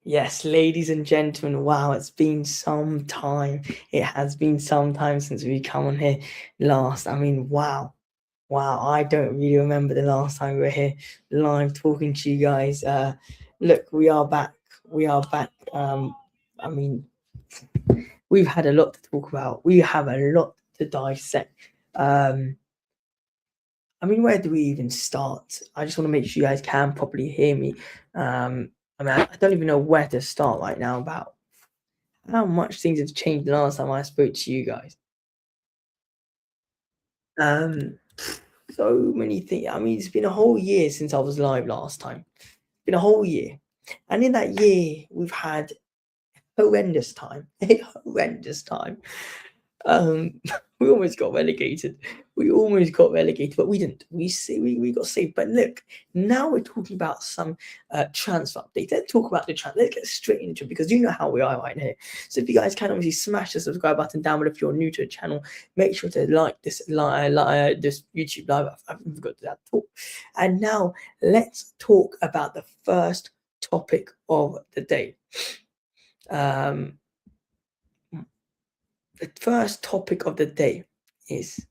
Yes, ladies and gentlemen, wow, it's been some time. It has been some time since we come on here last. I mean, wow, wow, I don't really remember the last time we were here live talking to you guys. Look, we are back. We are back. I mean, we've had a lot to talk about. We have a lot to dissect. Um, I mean, where do we even start? I just want to make sure you guys can properly hear me. I don't even know where to start right now about how much things have changed the last time I spoke to you guys. Um, so many things. I mean, it's been a whole year since I was live last time. It's been a whole year, and in that year, we've had horrendous time, a horrendous time. Um, we almost got relegated. We almost got relegated, but we didn't. We got saved. But look, now we're talking about some transfer updates. Let's talk about the transfer. Let's get straight into it because you know how we are right here. So if you guys can obviously smash the subscribe button down below if you're new to the channel, make sure to like this this YouTube live. I've forgot that talk. And now let's talk about the first topic of the day. Um, the first topic of the day is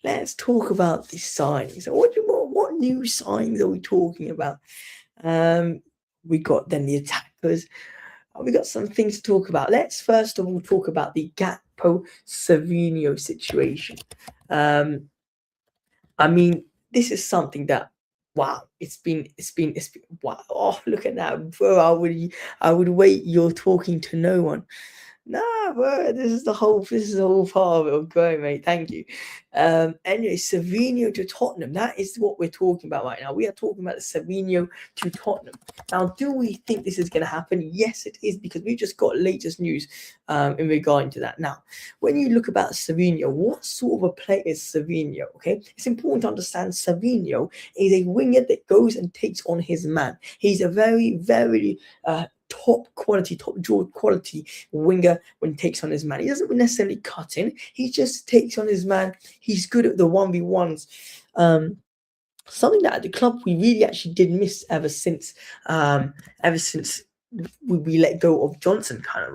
let's talk about the signings. What new signings are we talking about? We got then the attackers. We got some things to talk about. Let's first of all talk about the Gakpo Savinho situation. I mean, this is something that wow, it's been wow. Oh, look at that, bro. I would wait. You're talking to no one. Nah, bro, this is the whole part of it. Going, mate. Thank you. Anyway, Savinho to Tottenham. That is what we're talking about right now. We are talking about the Savinho to Tottenham. Now, do we think this is going to happen? Yes, it is because we just got latest news in regarding to that. Now, when you look about Savinho, what sort of a player is Savinho? Okay, it's important to understand Savinho is a winger that goes and takes on his man. He's a very, very top quality, top draw quality winger when he takes on his man. He doesn't necessarily cut in, he just takes on his man. He's good at the 1v1s. Something that at the club we really actually did miss ever since we let go of Johnson, kind of.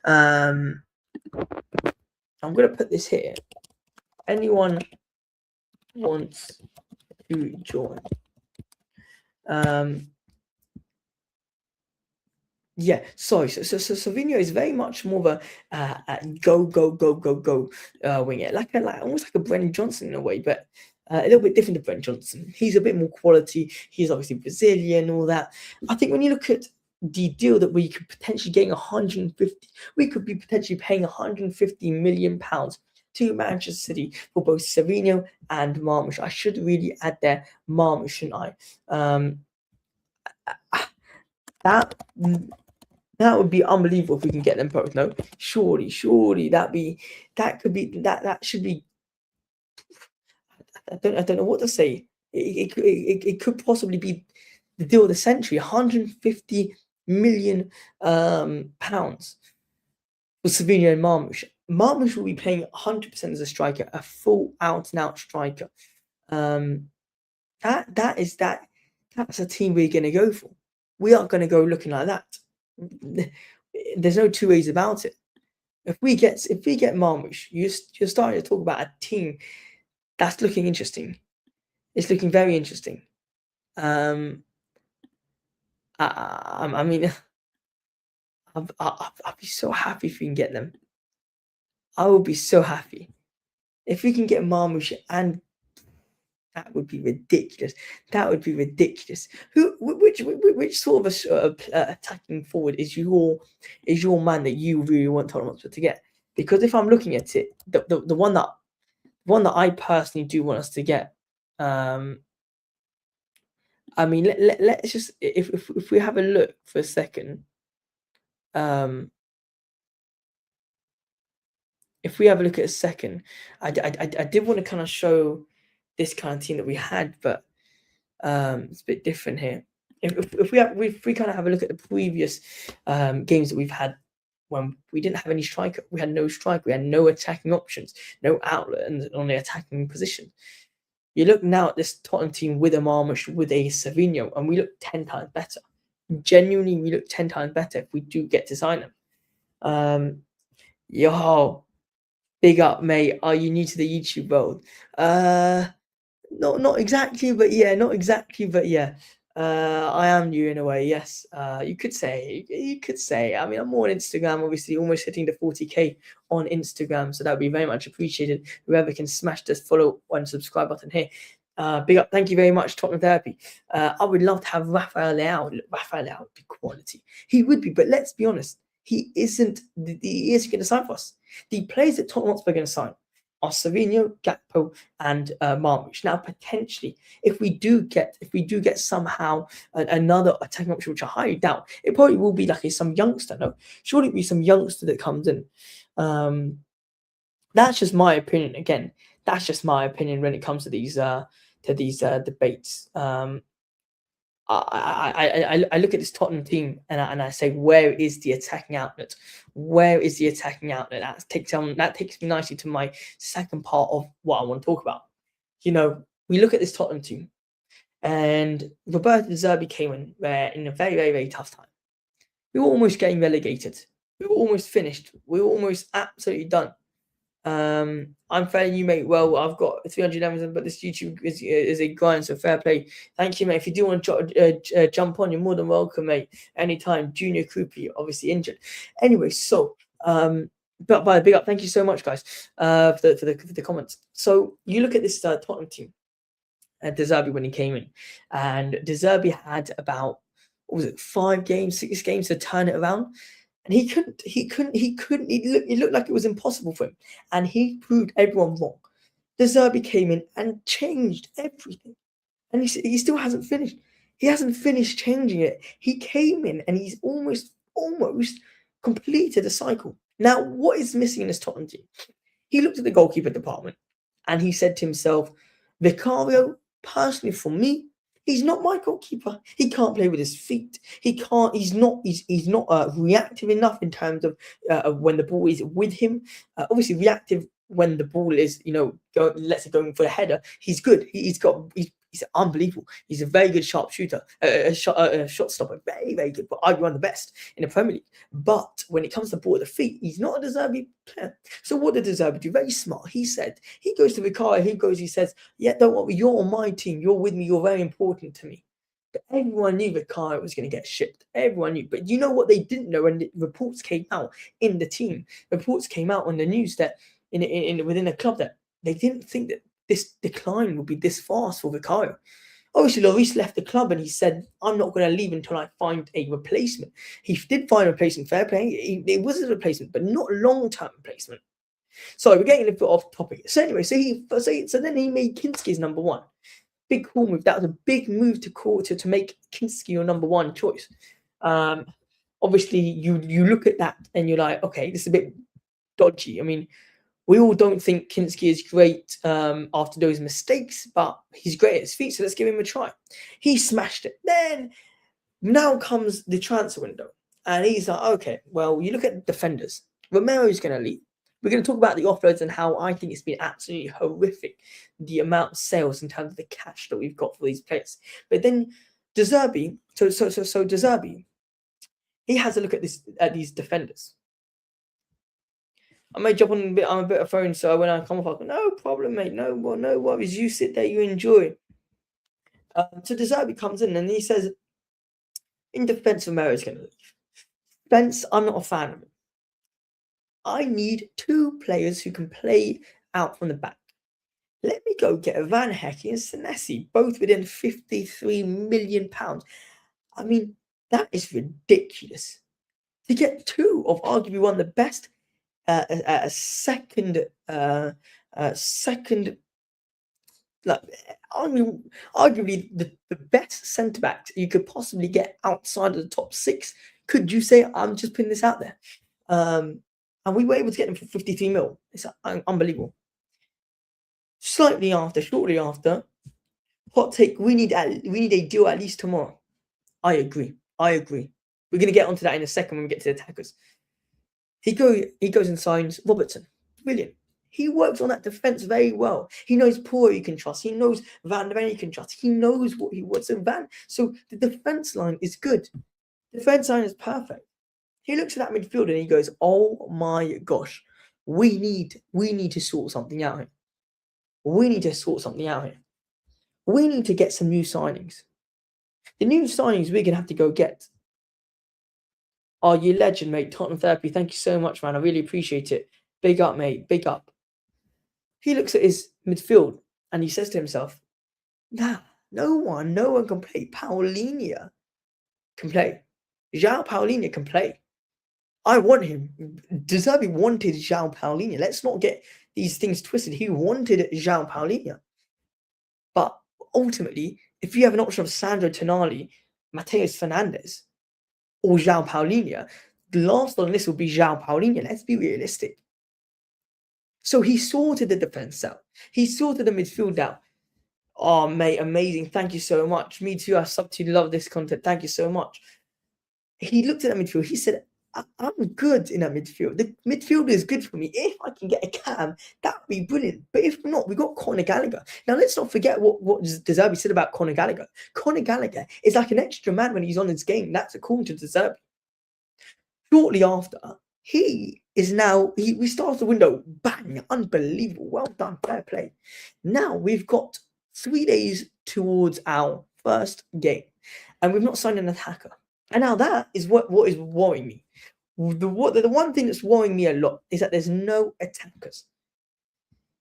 I'm gonna put this here. Anyone wants to join? Yeah, sorry. So Savinho is very much more of a go winger, like almost like a Brennan Johnson in a way, but a little bit different to Brennan Johnson. He's a bit more quality. He's obviously Brazilian, all that. I think when you look at the deal that we could potentially get 150, we could be potentially paying 150 million pounds to Manchester City for both Savinho and Marmoush. I should really add there Marmoush, shouldn't I? That that would be unbelievable if we can get them both. No, surely that could be that should be. I don't know what to say. It could possibly be the deal of the century. 150 million pounds for Savinho and Marmoush. Marmoush will be playing 100% as a striker, a full out and out striker. That's a team we're going to go for. We are going to go looking like that. There's no two ways about it. If we get Marmoush, you're starting to talk about a team that's looking interesting. It's looking very interesting. I mean, I'll be so happy if we can get them. I will be so happy if we can get Marmoush, and that would be ridiculous. That would be ridiculous. Which sort of attacking forward is your man that you really want Tottenham Hotspur to get? Because if I'm looking at it, the one that I personally do want us to get. I mean, let's just if we have a look for a second. If we have a look at a second, I did want to kind of show this kind of team that we had, but it's a bit different here. If we kind of have a look at the previous games that we've had when we didn't have any striker, we had no striker, we had no attacking options, no outlet and on the attacking position. You look now at this Tottenham team with a Marmoush, with a Savinho, and we look 10 times better. genuinely we look 10 times better if we do get to sign them. Yo, big up, mate. Are you new to the YouTube world? Not exactly, but yeah, not exactly, but yeah. I am new in a way, yes. You could say. I mean, I'm more on Instagram, obviously, almost hitting the 40K on Instagram, so that would be very much appreciated. Whoever can smash this follow and subscribe button here. Big up, thank you very much, Tottenham Therapy. I would love to have Rafael Leao. Rafael Leao would be quality. He would be, but let's be honest, he isn't going to sign for us. The players that Tottenham Hotspur are going to sign are Savinho, Gakpo, and Marmoush. Now, potentially, if we do get somehow another attacking option, which I highly doubt, it probably will be like some youngster. No, surely it'll be some youngster that comes in. That's just my opinion. Again, that's just my opinion when it comes to these debates. I look at this Tottenham team and I say, where is the attacking outlet? Where is the attacking outlet? That takes me nicely to my second part of what I want to talk about. You know, we look at this Tottenham team, and Roberto De Zerbi came in a very, very, very tough time. We were almost getting relegated. We were almost finished. We were almost absolutely done. I'm fair you, mate. Well, I've got 300 Amazon, but this YouTube is a grind, so fair play. Thank you, mate. If you do want to jump on, you're more than welcome, mate. Anytime. Junior Krupi, obviously injured. Anyway, so but by big up, thank you so much, guys, for the comments. So you look at this Tottenham team, De Zerbi when he came in, and De Zerbi had about, what was it, 5 games, 6 games to turn it around. And he couldn't. It looked like it was impossible for him. And he proved everyone wrong. De Zerbi came in and changed everything. And he still hasn't finished. He hasn't finished changing it. He came in and he's almost completed the cycle. Now, what is missing in this Tottenham team? He looked at the goalkeeper department and he said to himself, Vicario, personally for me, he's not my goalkeeper. He can't play with his feet. He can't. He's not reactive enough in terms of when the ball is with him. Obviously, reactive when the ball is, let's say going for a header. He's good. He's unbelievable. He's a very good sharpshooter, shot stopper, very, very good. But I'd be one of the best in the Premier League. But when it comes to the ball at the feet, he's not a De Zerbi player. So what did De Zerbi do? Very smart. He goes to Vicario. He says, yeah, don't worry, you're on my team. You're with me. You're very important to me. But everyone knew Vicario was going to get shipped. Everyone knew. But you know what they didn't know? And the reports came out in the team. Reports came out on the news that within the club that they didn't think that this decline would be this fast for Vicario. Obviously, Lloris left the club and he said, I'm not going to leave until I find a replacement. He did find a replacement, fair play. It was a replacement, but not a long-term replacement. So we're getting a bit off topic. So anyway, so then he made Kinski his number 1. Big cool move. That was a big move to make Kinski your number 1 choice. Obviously, you look at that and you're like, okay, this is a bit dodgy. I mean, we all don't think Kinski is great after those mistakes, but he's great at his feet, so let's give him a try. He smashed it. Then, now comes the transfer window. And he's like, okay, well, you look at the defenders. Romero's going to leave. We're going to talk about the offloads and how I think it's been absolutely horrific, the amount of sales in terms of the cash that we've got for these players. But then De Zerbi, so De Zerbi, he has a look at these defenders. I may jump on a bit of phone, so when I come off, I'll go, no problem, mate. No worries. You sit there, you enjoy. So De Zerbi comes in and he says, in defense, Romero's going to leave. Spence, I'm not a fan of him. I need 2 players who can play out from the back. Let me go get a Van Hecke and Senesi, both within £53 million. I mean, that is ridiculous. To get 2 of arguably one of the best second, like, I mean, arguably the best centre backs you could possibly get outside of the top 6. Could you say? I'm just putting this out there. And we were able to get them for 53 mil. It's unbelievable. Shortly after, hot take. We need a deal at least tomorrow. I agree. We're going to get onto that in a second when we get to the attackers. He goes and signs Robertson. Brilliant. He works on that defense very well. He knows Poor you can trust. He knows Van der Ven you can trust. He knows what he wants. So the defense line is good. Defense line is perfect. He looks at that midfield and he goes, "Oh my gosh, we need to sort something out here. We need to sort something out here. We need to get some new signings. The new signings we're gonna have to go get." Oh, you legend, mate. Tottenham Therapy. Thank you so much, man. I really appreciate it. Big up, mate. Big up. He looks at his midfield and he says to himself, "Nah, no one can play. Paulinho can play. João Paulinho can play. I want him." De Zerbi wanted João Paulinho. Let's not get these things twisted. He wanted João Paulinho. But ultimately, if you have an option of Sandro Tonali, Mateus Fernandes, or João Paulinho, the last on the list will be João Paulinho. Let's be realistic. So he sorted the defense out. He sorted the midfield out. Oh, mate, amazing. Thank you so much. Me too. I sub to love this content. Thank you so much. He looked at that midfield. He said, "I'm good in that midfield. The midfield is good for me. If I can get a cam, that would be brilliant. But if not, we got Conor Gallagher." Now, let's not forget what De Zerbi said about Conor Gallagher. Conor Gallagher is like an extra man when he's on his game. That's according to De Zerbi. Shortly after, we start the window, bang, unbelievable, well done, fair play. Now we've got 3 days towards our first game, and we've not signed an attacker. And now that is what is worrying me. The one thing that's worrying me a lot is that there's no attackers.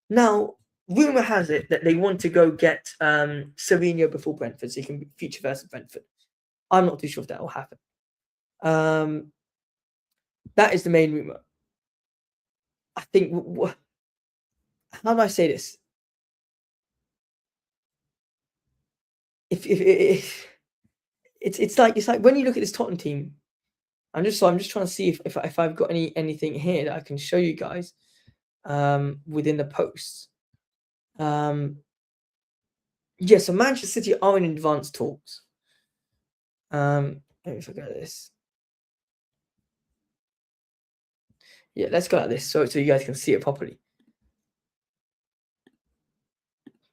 Now, rumor has it that they want to go get Savinho before Brentford, so he can feature versus Brentford. I'm not too sure if that will happen. That is the main rumor. I think. How do I say this? If it's like when you look at this Tottenham team, I'm just trying to see if I've got anything here that I can show you guys within the posts. Yeah, so Manchester City are in advanced talks. Let me forget this. Yeah, let's go like this so you guys can see it properly.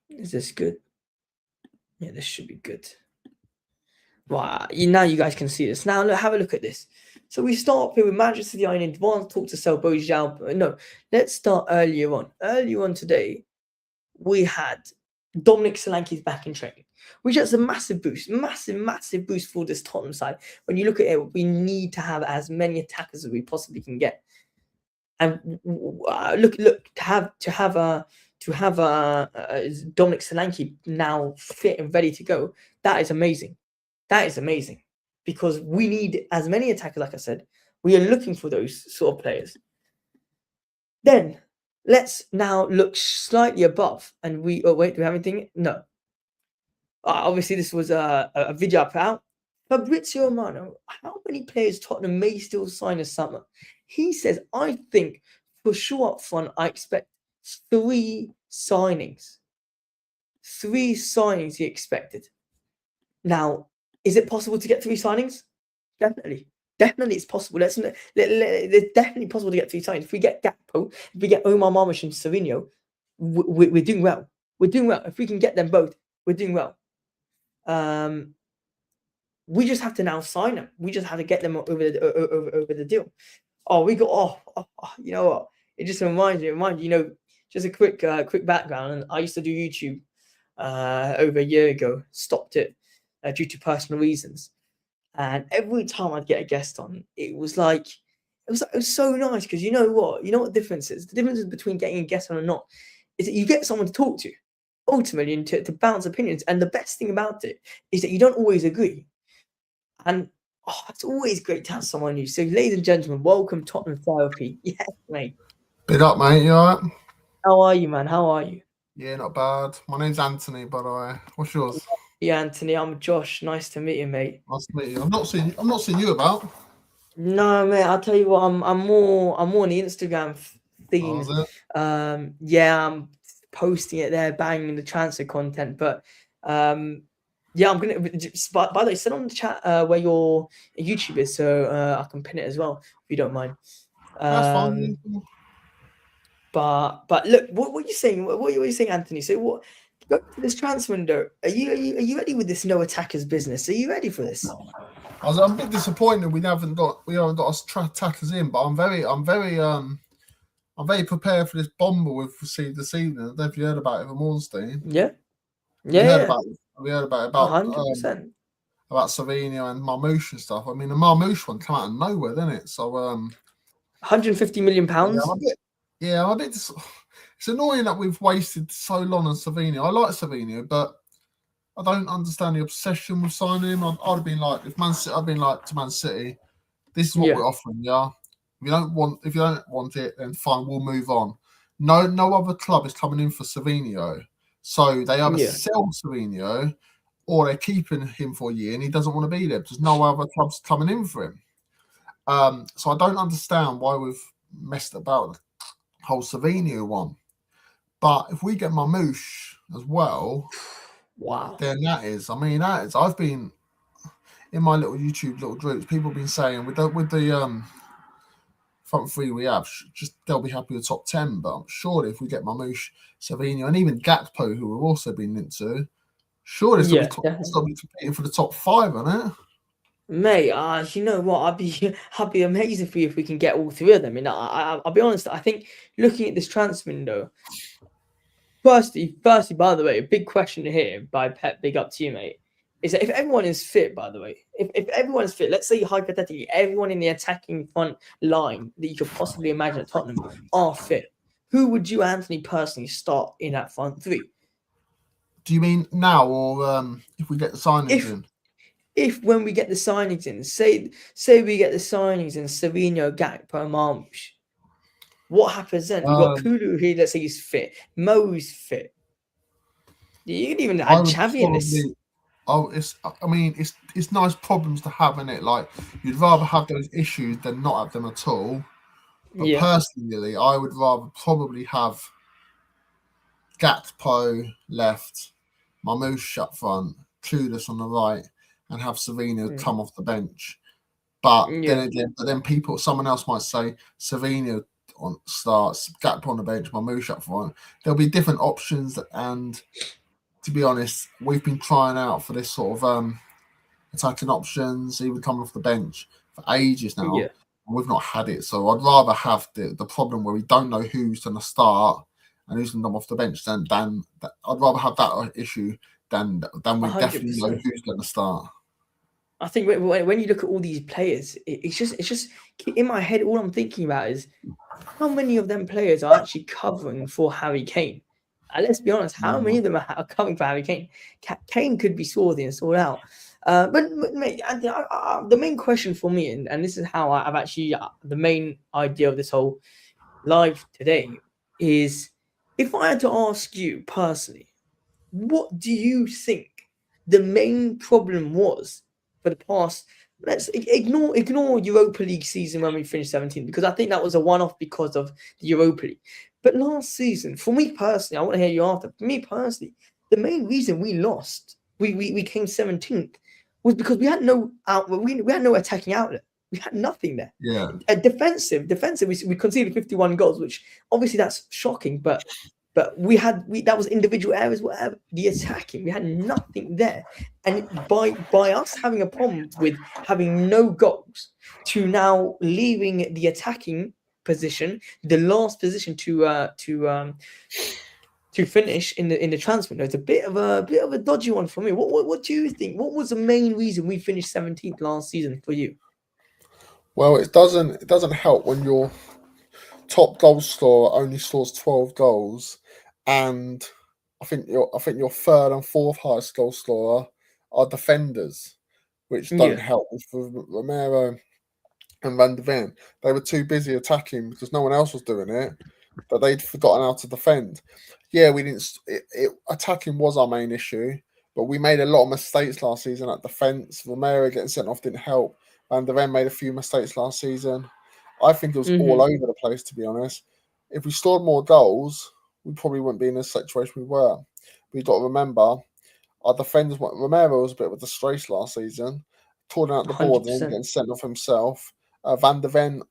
Is this good? Yeah, this should be good. Wow, now you guys can see this. Now look, have a look at this. So we start here with Manchester City in advanced talk to sell Bojan. No, let's start earlier on. Earlier on today, we had Dominic Solanke's back in training, which is a massive boost, massive boost for this Tottenham side. When you look at it, we need to have as many attackers as we possibly can get. And look to have Dominic Solanke now fit and ready to go. That is amazing. That is amazing because we need as many attackers. Like I said, we are looking for those sort of players. Then let's now look slightly above, and wait, do we have anything? No. Obviously, this was a video I put out. Fabrizio Romano, how many players Tottenham may still sign this summer? He says, "I think for sure up front, I expect 3 signings. 3 signings he expected." Now, is it possible to get 3 signings? Definitely. Definitely it's possible. It's definitely possible to get 3 signings. If we get Gakpo, if we get Omar Marmoush and Savinho, we're doing well. We're doing well. If we can get them both, we're doing well. We just have to now sign them. We just have to get them over the deal. Oh, we got you know what? It just reminds me, just a quick background. And I used to do YouTube over a year ago. Stopped it due to personal reasons. And every time I'd get a guest on, it was so nice because you know what the difference is. The difference between getting a guest on or not is that you get someone to talk to, ultimately, and to bounce opinions. And the best thing about it is that you don't always agree. And it's always great to have someone new. So, ladies and gentlemen, welcome Tottenham Therapy. Yes, mate. Big up, mate. You all right? How are you, man? How are you? Yeah, not bad. My name's Anthony, by the way. What's yours? Yeah, Anthony. I'm Josh. Nice to meet you, mate. Nice to meet you. I'm not seeing you about. No, mate. I'll tell you what. I'm more on the Instagram theme. Yeah, I'm posting it there, banging the transfer content. But yeah, I'm gonna. By the way, send on the chat where your YouTube is, so I can pin it as well if you don't mind. That's fine. But look, what are you saying? What are you saying, Anthony? So what? Go to this transfer window. Are you ready with this no attackers business? Are you ready for this? I'm a bit disappointed we haven't got us attackers in, but I'm very prepared for this bomber we've received this evening. I don't know if you heard about it from Ornstein. Yeah, We heard yeah, about we heard about 100%. About Savinho and Marmoush and stuff. I mean, the Marmoush one came out of nowhere, didn't it? So 150 million pounds. I'm a bit. It's annoying that we've wasted so long on Savinho. I like Savinho, but I don't understand the obsession with signing him. I'd have been like, I'd been like to Man City, this is what we're offering, yeah. If you don't want it, then fine, we'll move on. No other club is coming in for Savinho, so they either sell Savinho or they're keeping him for a year and he doesn't want to be there because no other clubs coming in for him. So I don't understand why we've messed about the whole Savinho one. But if we get Marmoush as well, wow, then I've been in my little YouTube little groups, people have been saying with the front three we have, just they'll be happy with top 10. But surely if we get Marmoush, Savinho, and even Gakpo, who we've also been linked to, surely they'll be competing for the top 5, isn't it? Mate, you know what? I'd be amazing for you if we can get all three of them. And I'll be honest. I think looking at this transfer window, firstly, by the way, a big question here by Pep. Big up to you, mate. Is that if everyone is fit, by the way, if everyone is fit, let's say hypothetically, everyone in the attacking front line that you could possibly imagine at Tottenham are fit, who would you, Anthony, personally start in that front three? Do you mean now or if we get the signings in? If when we get the signings in, say we get the signings in Savinho, Gakpo, Marmoush, what happens then? We've got Kulu here, let's say he's fit. Mo's fit. You can even add Xavi in this. It's nice problems to have, in it. Like, you'd rather have those issues than not have them at all. But personally, I would rather probably have Gakpo left, Marmoush up front, Kudus on the right, and have Savinho come off the bench. But then someone else might say Savinho on starts, Gakpo on the bench, Marmoush up front. There'll be different options, and to be honest, we've been trying out for this sort of attacking options, even coming off the bench for ages now. Yeah. And we've not had it. So I'd rather have the problem where we don't know who's going to start and who's going to come off the bench than I'd rather have that issue than we 100%. Definitely know who's going to start. I think when you look at all these players, it's just in my head. All I'm thinking about is how many of them players are actually covering for Harry Kane. And let's be honest, how many of them are covering for Harry Kane? Kane could be sorted and sorted out. But mate, the main question for me, and this is how I've actually the main idea of this whole live today is, if I had to ask you personally, what do you think the main problem was for the past? Let's ignore Europa League season when we finished 17th, because I think that was a one-off because of the Europa League. But last season, for me personally, I want to hear you after. For me personally, the main reason we lost, we came 17th, was because we had no outlet. We had no attacking outlet. We had nothing there. Yeah. Defensive. We conceded 51 goals, which obviously that's shocking, but that was individual errors, whatever. The attacking, we had nothing there. And by us having a problem with having no goals to now leaving the attacking position, the last position to finish in the transfer window, it's a bit of a dodgy one for me. What do you think? What was the main reason we finished 17th last season for you? Well, it doesn't help when your top goal scorer only scores 12 goals, and I think your third and fourth highest goal scorer are defenders, which don't help. For Romero and Van de Ven, they were too busy attacking because no one else was doing it, but they'd forgotten how to defend. Yeah, we didn't. Attacking was our main issue, but we made a lot of mistakes last season at defence. Romero getting sent off didn't help. Van de Ven made a few mistakes last season. I think it was all over the place, to be honest. If we scored more goals, we probably wouldn't be in this situation we were. But you've got to remember, our defenders, Romero was a bit of a disgrace last season, torn out the board and then getting sent off himself. Van de Ven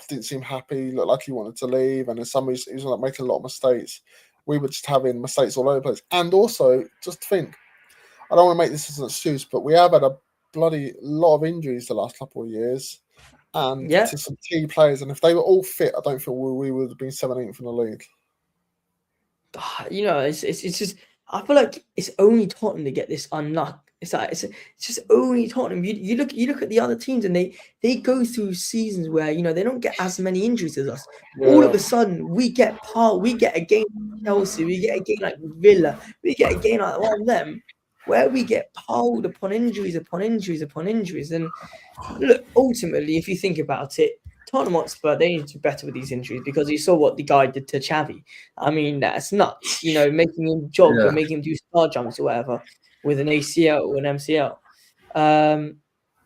didn't seem happy, looked like he wanted to leave, and in some ways he was like making a lot of mistakes. We were just having mistakes all over the place. And also, just think, I don't want to make this as an excuse, but we have had a bloody lot of injuries the last couple of years, and Yeah. to some key players. And if they were all fit, I don't think we would have been 17th in the league. You know, it's just, I feel like it's only Tottenham to get this unluck. It's like it's just only Tottenham. You look at the other teams, and they go through seasons where, you know, they don't get as many injuries as us. All of Yeah, a sudden, we get a game like Chelsea, we get a game like Villa, we get a game like one of them, where we get piled upon injuries upon injuries upon injuries. And look, ultimately, if you think about it, Tottenham Hotspur, they need to be better with these injuries, because you saw what the guy did to Xavi. I mean, that's nuts. You know, making him jog or yeah. making him do star jumps or whatever with an ACL or an MCL.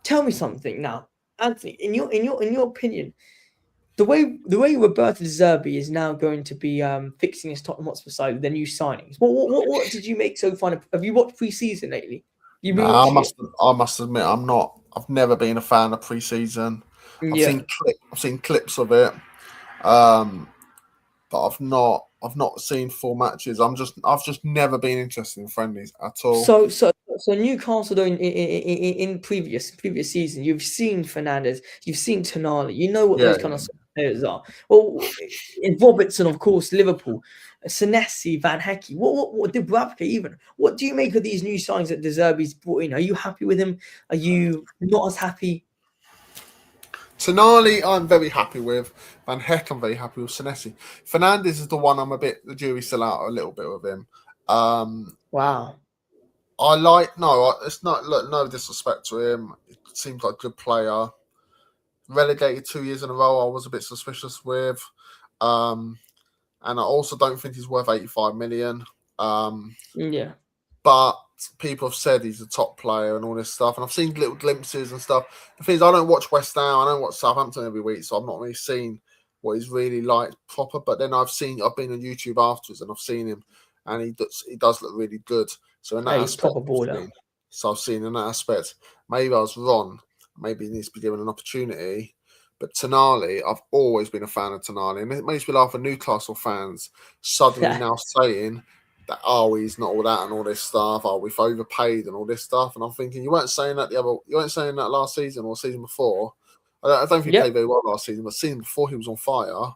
Tell me something now, Anthony. In your opinion, the way Roberto De Zerbi is now going to be fixing his Tottenham Hotspur side with their new signings. What did you make so far? Have you watched pre-season lately? You've been Nah, watching it? I must admit, I'm not. I've never been a fan of pre-season. Yeah. I've seen clips of it, but I've not seen full matches. I've just never been interested in friendlies at all. So Newcastle, though, in previous season, you've seen Fernandes, you've seen Tonali, you know what Yeah, those kind of players are. Well, in Robertson, of course, Liverpool, Senesi, Van Hecke, what Dubravka even? What do you make of these new signs that De Zerbi's brought in? Are you happy with him? Are you not as happy? Tonali, I'm very happy with. Van Heck, I'm very happy with. Senesi. Fernandes is the one I'm a bit. The jury's still out a little bit with him. Wow. I like no. It's not. Look, no disrespect to him. It seems like a good player. Relegated 2 years in a row, I was a bit suspicious with. And I also don't think he's worth 85 million. Yeah. But people have said he's a top player and all this stuff. And I've seen little glimpses and stuff. The thing is, I don't watch West Ham. I don't watch Southampton every week, so I've not really seen what he's really like proper. But then I've been on YouTube afterwards and I've seen him, and he does look really good. So in that Hey, aspect, proper baller. I've seen in that aspect. Maybe I was wrong. Maybe he needs to be given an opportunity. But Tonali, I've always been a fan of Tonali, and it makes me laugh. For Newcastle fans suddenly now saying that, oh, he's not all that and all this stuff. Oh, we've overpaid and all this stuff. And I'm thinking, you weren't saying that last season or season before. I don't think he played Yep. very well last season, but season before he was on fire.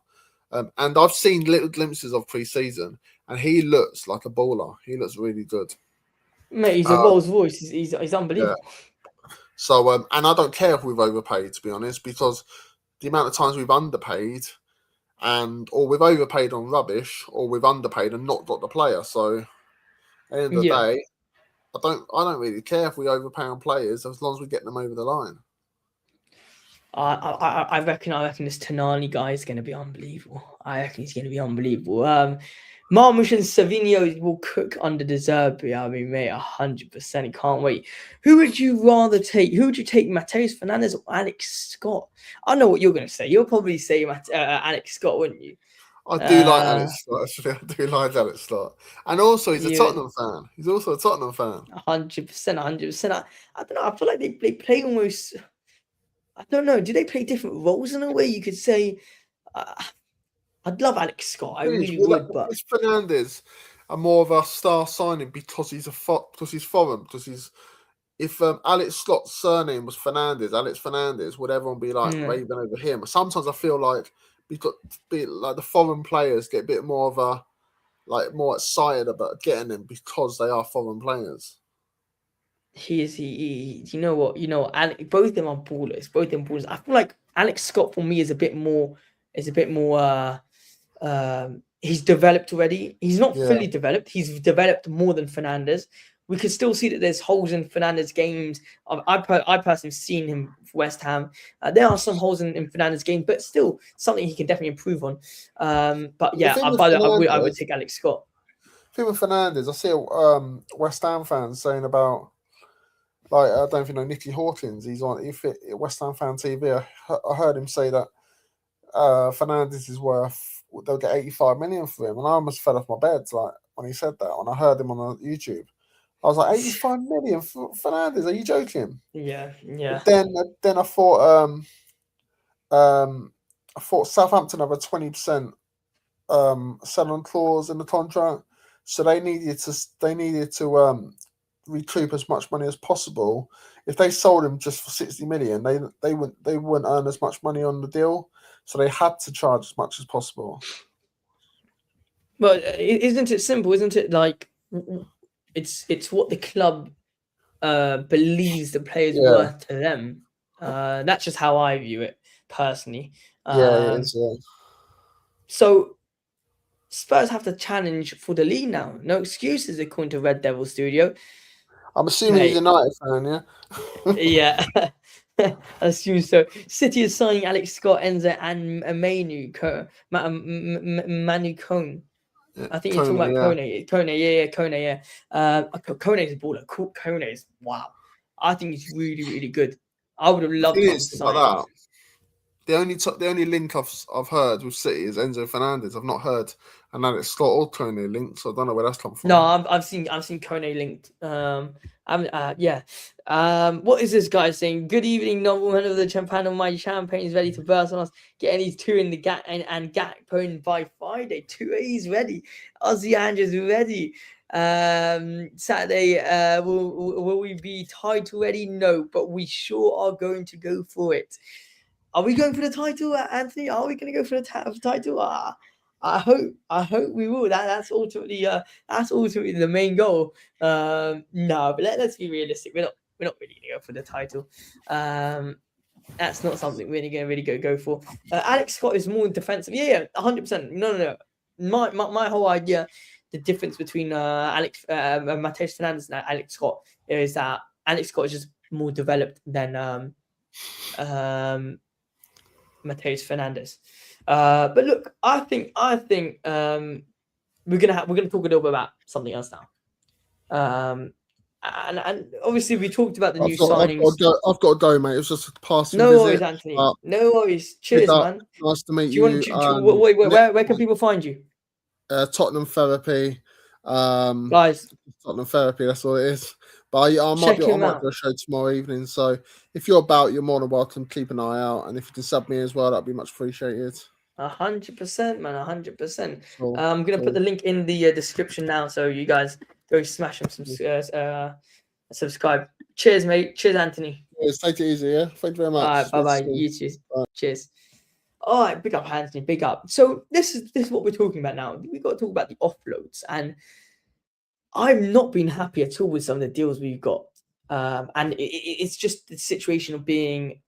And I've seen little glimpses of pre-season, and he looks like a baller. He looks really good. Mate, he's a Rolls Royce. He's Yeah. unbelievable. So, and I don't care if we've overpaid, to be honest, because the amount of times we've underpaid, or we've overpaid on rubbish, or we've underpaid and not got the player. So, at the end of the Yeah. day, I don't really care if we overpay on players as long as we get them over the line. I reckon this Tonali guy is going to be unbelievable. I reckon he's going to be unbelievable. Marmoush and Savinho will cook under De Zerbi. I mean, mate, 100%. Can't wait. Who would you rather take? Who would you take, Mateus Fernandes or Alex Scott? I know what you're going to say. You'll probably say Alex Scott, wouldn't you? I do like Alex Scott, actually. I do like Alex Scott. And also, he's a You Tottenham fan. He's also a Tottenham fan. 100%, 100%. I don't know. I feel like they play almost. I don't know. Do they play different roles in a way? You could say. I'd love Alex Scott. I really would, but Is Fernandes are more of a star signing because he's foreign? If Alex Scott's surname was Fernandes, Alex Fernandes, would everyone be like yeah. raving over him? Sometimes I feel like like the foreign players get a bit more of a more excited about getting them because they are foreign players. He you know what, both of them are ballers. I feel like Alex Scott for me is a bit more he's developed already. He's not Yeah. fully developed. He's developed more than Fernandes. We can still see that there's holes in Fernandes' games. I personally have seen him for West Ham. There are some holes in Fernandes' game, but still something he can definitely improve on. But yeah, I would take Alex Scott. The thing with Fernandes, I see West Ham fans saying about, like, I don't know if you know Nicky Hawkins. He's on West Ham fan TV. I heard him say that Fernandes is worth, they'll get 85 million for him, and I almost fell off my bed like when he said that. When I heard him on YouTube, I was like, 85 million for Fernandes? Are you joking? Yeah. But then I thought Southampton have a 20% sell-on clause in the contract, so they needed to recoup as much money as possible. If they sold him just for 60 million, they wouldn't earn as much money on the deal, so they had to charge as much as possible. But isn't it simple? Isn't it like it's what the club believes the player's worth to them? That's just how I view it personally. Yeah, it is. Yeah. So Spurs have to challenge for the league now. No excuses, according to Red Devil Studio. I'm assuming he's a United fan, yeah? Yeah. I assume so. City is signing Alex Scott, Enzo, and Manu Kone. I think you're talking about Kone. Kone, yeah. Kone is a baller. Kone is, wow. I think he's really, really good. I would have loved him to sign. Like that. The only link I've heard with City is Enzo Fernandez. I've not heard an Alex Scott or Kone linked, so I don't know where that's come from. No, I've seen Kone linked. Yeah. What is this guy saying? Good evening, nobleman of the champagne. My champagne is ready to burst on us. Getting these two in the and Gakpo in by Friday. 2 A's ready. Ozzy Andrews ready. Saturday, will we be title ready? No, but we sure are going to go for it. Are we going for the title, Anthony? Are we going to go for the title? I hope we will. That's ultimately the main goal. No, but let's be realistic. We're not really going to go for the title. That's not something we're going to really go for. Alex Scott is more defensive. Yeah, 100%. No. My whole idea, the difference between Matheus Fernandes and Alex Scott is that Alex Scott is just more developed than Matheus Fernandes. But look, I think we're gonna talk a little bit about something else now. And obviously we talked about the new signings. I've got to go, mate. It was just a passing visit. No worries, Anthony. No worries. Cheers, man. Nice to meet you. Wait, where can people find you? Tottenham Therapy. Guys, Tottenham Therapy. That's all it is. But I might do a show tomorrow evening. So if you're about, you're more than welcome. Keep an eye out, and if you can sub me as well, that'd be much appreciated. 100%, man. 100%. I'm gonna put the link in the description now, so you guys go smash them some subscribe. Cheers, mate. Cheers, Anthony. Cheers. Take it easy, yeah. Thank you very much. All right, bye. You too. Bye. Cheers. All right, big up, Anthony. Big up. So this is what we're talking about now. We've got to talk about the offloads, and I've not been happy at all with some of the deals we've got. And it's just the situation of doing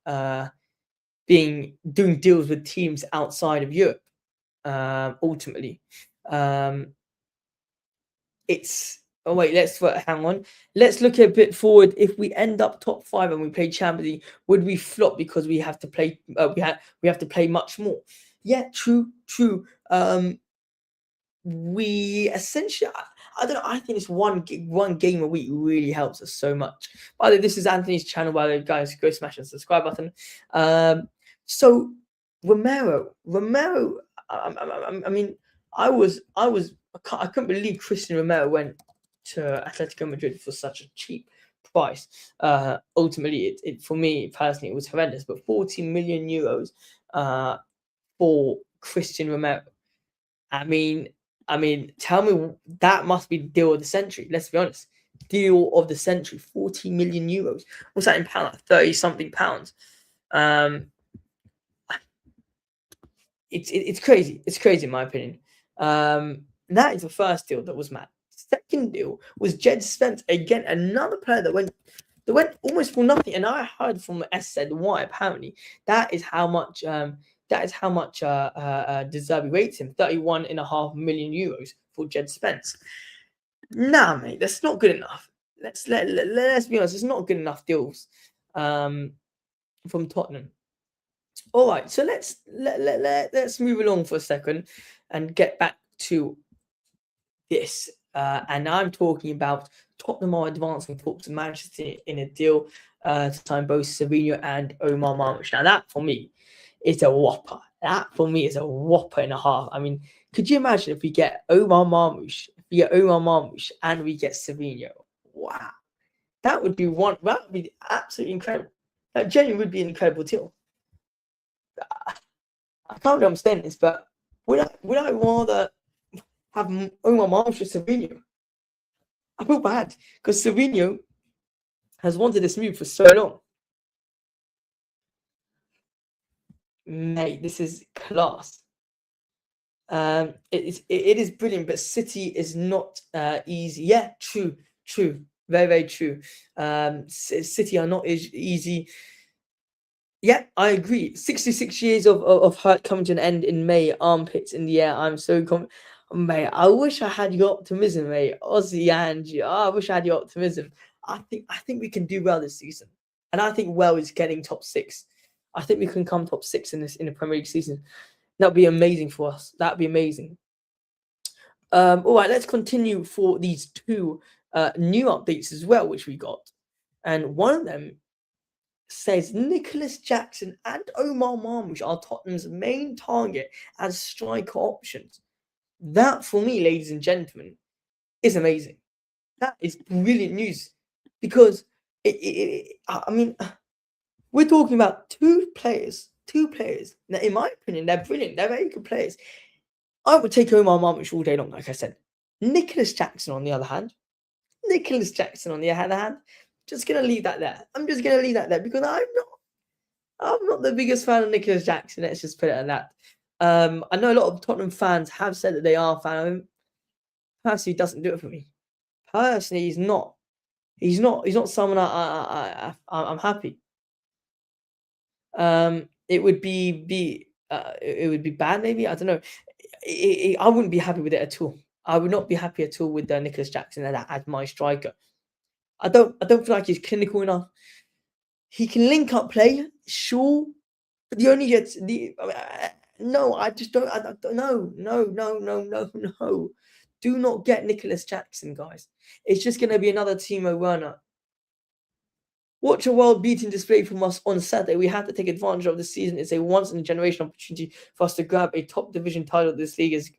deals with teams outside of Europe. Ultimately, it's hang on. Let's look a bit forward. If we end up top 5 and we play Champions League, would we flop because we have to play? We have to play much more. Yeah, true. We essentially, I don't know. I think it's one game a week really helps us so much. By the way, this is Anthony's channel. By the way, guys, go smash the subscribe button. So Romero. I mean, I couldn't believe Christian Romero went to Atletico Madrid for such a cheap price. Ultimately, it for me personally, it was horrendous. But 40 million euros for Christian Romero. I mean, tell me, that must be the deal of the century. Let's be honest. Deal of the century, 40 million euros. What's that in pounds? 30 something pounds. It's crazy. It's crazy in my opinion. That is the first deal that was mad. Second deal was Jed Spence, again another player that went almost for nothing. And I heard from said why apparently that is how much De Zerbi rates him. 31.5 million euros for Jed Spence. Nah, mate, that's not good enough. Let's be honest, it's not good enough deals from Tottenham. All right, so let's move along for a second and get back to this. And I'm talking about Tottenham are advancing talks to Manchester in a deal to sign both Savinho and Omar Marmoush. Now that for me is a whopper. That for me is a whopper and a half. I mean, could you imagine if we get Omar Marmoush, and we get Savinho? Wow, that would be absolutely incredible. That genuinely would be an incredible deal. I can't understand this, but would I rather have Omar Marmoush or Savinho? I feel bad because Savinho has wanted this move for so long. Mate, this is class. It is brilliant, but City is not easy. Yeah, true, very, very true. City are not easy. Yeah, I agree. 66 years of hurt coming to an end in May. Armpits in the air. I'm so mate. I wish I had your optimism, mate. Aussie Angie. I wish I had your optimism. I think we can do well this season, and I think well is getting top 6. I think we can come top 6 in the Premier League season. That'd be amazing for us. That'd be amazing. All right, let's continue for these 2 new updates as well, which we got, and one of them says Nicholas Jackson and Omar Marmoush are Tottenham's main target as striker options. That, for me, ladies and gentlemen, is amazing. That is brilliant news because I mean, we're talking about two players. Now, in my opinion, they're brilliant. They're very good players. I would take Omar Marmoush all day long, like I said. Nicholas Jackson, on the other hand, just gonna leave that there. I'm just gonna leave that there because I'm not the biggest fan of Nicholas Jackson. Let's just put it at that. I know a lot of Tottenham fans have said that they are a fan of him. Personally, he doesn't do it for me. Personally, he's not. He's not someone I'm happy. It would be bad, maybe. I don't know. I wouldn't be happy with it at all. I would not be happy at all with Nicholas Jackson as my striker. I don't feel like he's clinical enough. He can link up play, sure, but the only no, I just don't. No. Do not get Nicholas Jackson, guys. It's just going to be another Timo Werner. Watch a world-beating display from us on Saturday. We have to take advantage of this season. It's a once-in-a-generation opportunity for us to grab a top division title. This league is,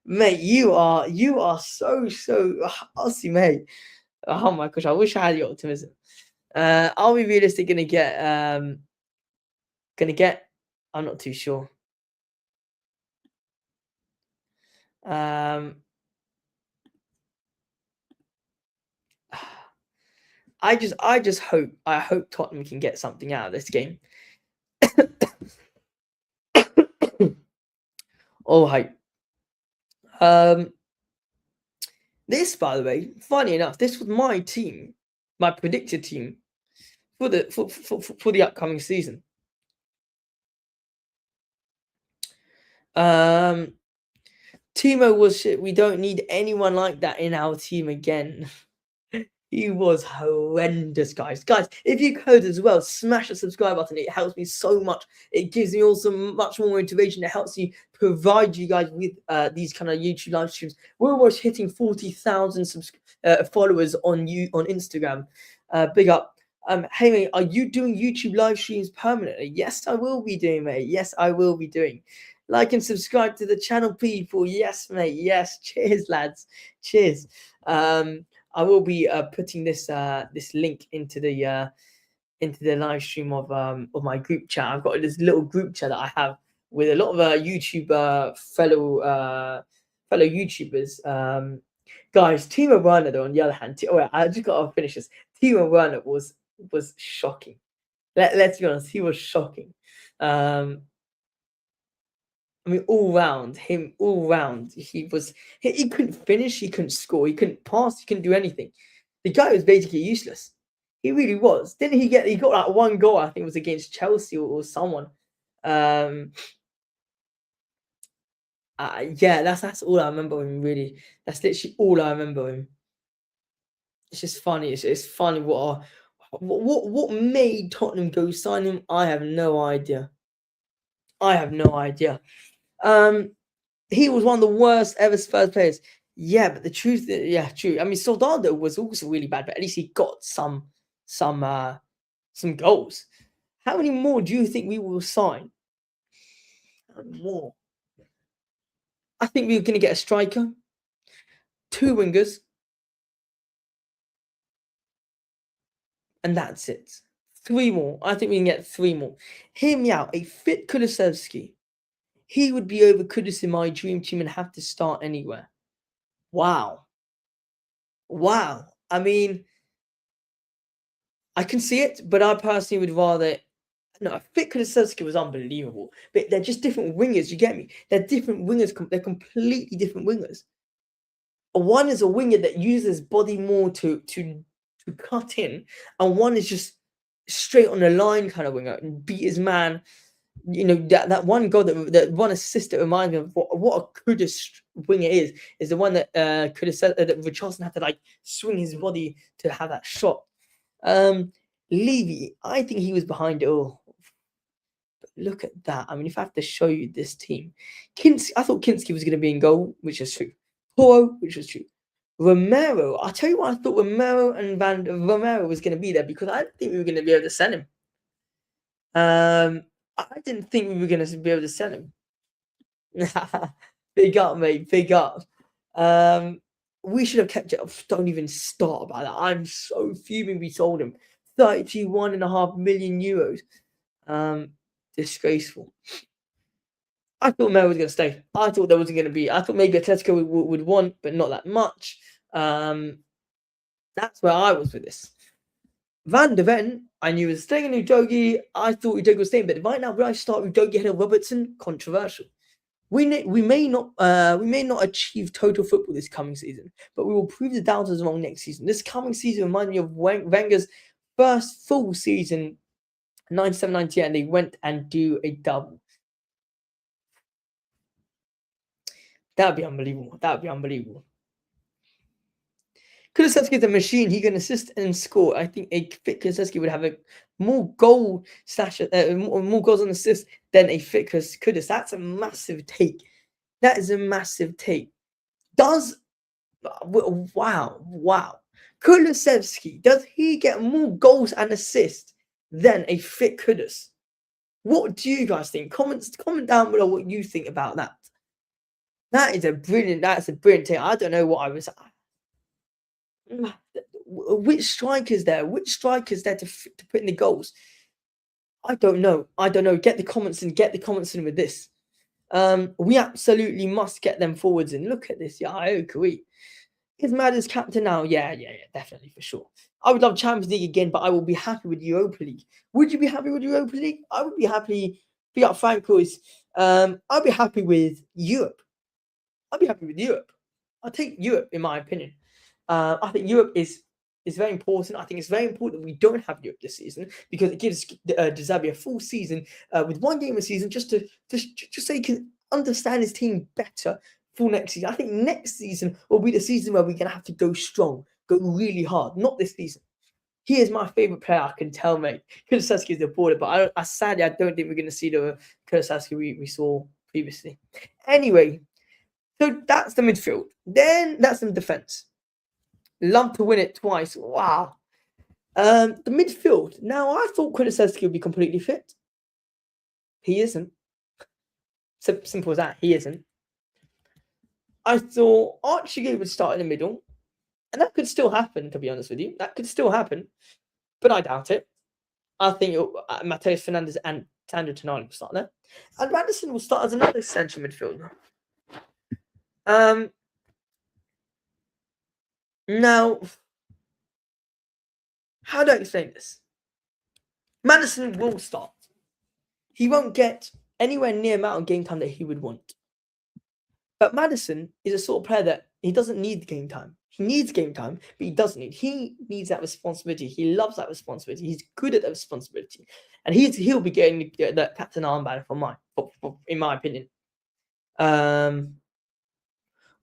mate. You are so Aussie, mate. Oh my gosh, I wish I had your optimism. Are we realistic gonna get? I'm not too sure. I just hope Tottenham can get something out of this game. All right. This, by the way, funny enough, this was my team, my predicted team for the upcoming season. Timo was shit. We don't need anyone like that in our team again. He was horrendous, guys. Guys, if you could as well, smash the subscribe button. It helps me so much. It gives me also much more motivation. It helps you provide you guys with these kind of YouTube live streams. We're almost hitting 40,000 followers on Instagram. Big up. Hey, mate, are you doing YouTube live streams permanently? Yes, I will be doing, mate. Yes, I will be doing. Like and subscribe to the channel, people. Yes, mate. Yes. Cheers, lads. Cheers. I will be putting this link into the live stream of my group chat. I've got this little group chat that I have with a lot of YouTube fellow YouTubers. Guys, Timo Werner though, on the other hand, I just got to finish this. Timo Werner was shocking. Let's be honest, he was shocking. I mean, all round, he couldn't finish, he couldn't score, he couldn't pass, he couldn't do anything. The guy was basically useless. He really was. Didn't he got that one goal, I think it was against Chelsea or someone. Yeah, that's all I remember him, really. That's literally all I remember him. It's just funny. It's funny what made Tottenham go sign him. I have no idea. He was one of the worst ever Spurs players. Yeah, but the truth, true. I mean, Soldado was also really bad, but at least he got some goals. How many more do you think we will sign? More. I think we're going to get a striker, 2 wingers, and that's it. 3 more. I think we can get 3 more. Hear me out. A fit Kulusevski. He would be over Kudus in my dream team and have to start anywhere. Wow. wow. I mean, I can see it, but I personally would rather. No, Fit Kulusevski was unbelievable, but they're just different wingers. You get me? They're different wingers. They're completely different wingers. One is a winger that uses body more to cut in, and one is just straight on the line kind of winger and beat his man. You know, that one goal, that one assist that reminds me of what a Kudus winger is the one that could have said that Richarlison had to like swing his body to have that shot. Levy, I think he was behind it all. But look at that. I mean, if I have to show you this team, I thought Kinski was going to be in goal, which is true. Poro, which was true. Romero, I'll tell you what, I thought Romero was going to be there because I didn't think we were going to be able to sell him. I didn't think we were going to be able to sell him. Big up, mate. Big up. We should have kept it. Don't even start about that. I'm so fuming we sold him. 31.5 million euros. Disgraceful. I thought Mel was going to stay. I thought there wasn't going to be. I thought maybe Atletico would want, but not that much. That's where I was with this. Van de Ven, I knew was staying in Udogie. I thought Udogie was staying, but right now, would I start Udogie ahead of Robertson? Controversial. We may not achieve total football this coming season, but we will prove the doubters wrong next season. This coming season reminds me of Wenger's first full season, 97-98, and they went and do a double. That would be unbelievable. That would be unbelievable. Kulusevski is a machine. He can assist and score. I think a fit Kulusevski would have a more goal more goals and assists than a fit Kudus. That's a massive take. That is a massive take. Wow. Kulusevski, does he get more goals and assists than a fit Kudus? What do you guys think? Comment down below what you think about that. That's a brilliant take. I don't know what I was. Which strikers there? Which strikers there to put in the goals? I don't know. Get the comments in with this. We absolutely must get them forwards in. Look at this. Yeah, I agree. Is Madden's captain now? Yeah, definitely for sure. I would love Champions League again, but I will be happy with Europa League. Would you be happy with Europa League? I would be happy. Be up frank, boys. I'd be happy with Europe. I'll take Europe in my opinion. I think Europe is very important. I think it's very important that we don't have Europe this season because it gives De Zerbi a full season with one game a season just so he can understand his team better for next season. I think next season will be the season where we're going to have to go strong, go really hard. Not this season. He is my favorite player. I can tell, mate. Kulusevski is the border, but sadly I don't think we're going to see the Kulusevski we saw previously. Anyway, so that's the midfield. Then that's the defense. Love to win it twice. Wow. The midfield. Now, I thought Kulusevski would be completely fit. He isn't. Simple as that. He isn't. I thought Archie would start in the middle. And that could still happen, to be honest with you. That could still happen. But I doubt it. I think Matheus Fernandes and Sandro Tonali will start there. And Madison will start as another central midfielder. Now, how do I explain this? Madison will start. He won't get anywhere near amount of game time that he would want. But Madison is a sort of player that he doesn't need game time. He needs game time, but he doesn't need. He needs that responsibility. He loves that responsibility. He's good at that responsibility, and he'll be getting the captain armband in my opinion.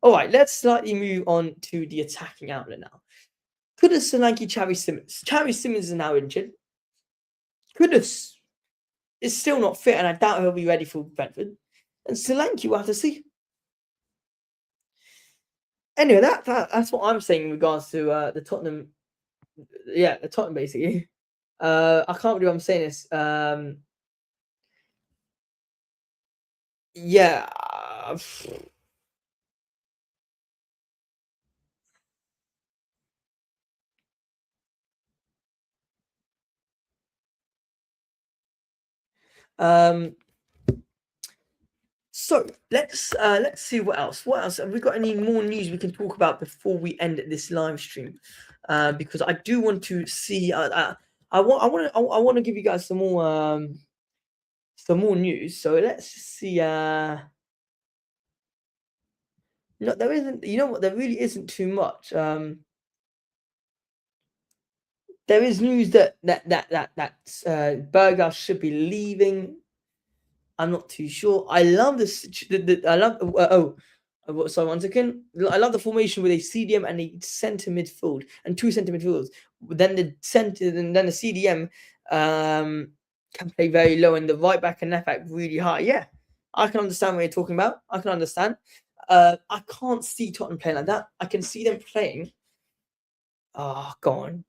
All right, let's slightly move on to the attacking outlet now. Kudus, Solanke, Xavi Simons. Xavi Simons is now injured. Kudus is still not fit, and I doubt he'll be ready for Brentford. And Solanke, we'll have to see. Anyway, that's what I'm saying in regards to the Tottenham. Yeah, the Tottenham basically. I can't believe I'm saying this. Yeah. So let's see what else. What else? Have we got any more news we can talk about before we end this live stream? Because I do want to see. I want to give you guys some more news. So let's see. No, there isn't. You know what? There really isn't too much. There is news that Berghaus should be leaving. I'm not too sure. I love this. I love. So once again, I love the formation with a CDM and a centre midfield and two centre midfielders. Then the centre and then the CDM can play very low and the right back and left back really high. Yeah, I can understand what you're talking about. I can understand. I can't see Tottenham playing like that. I can see them playing. Oh, go on.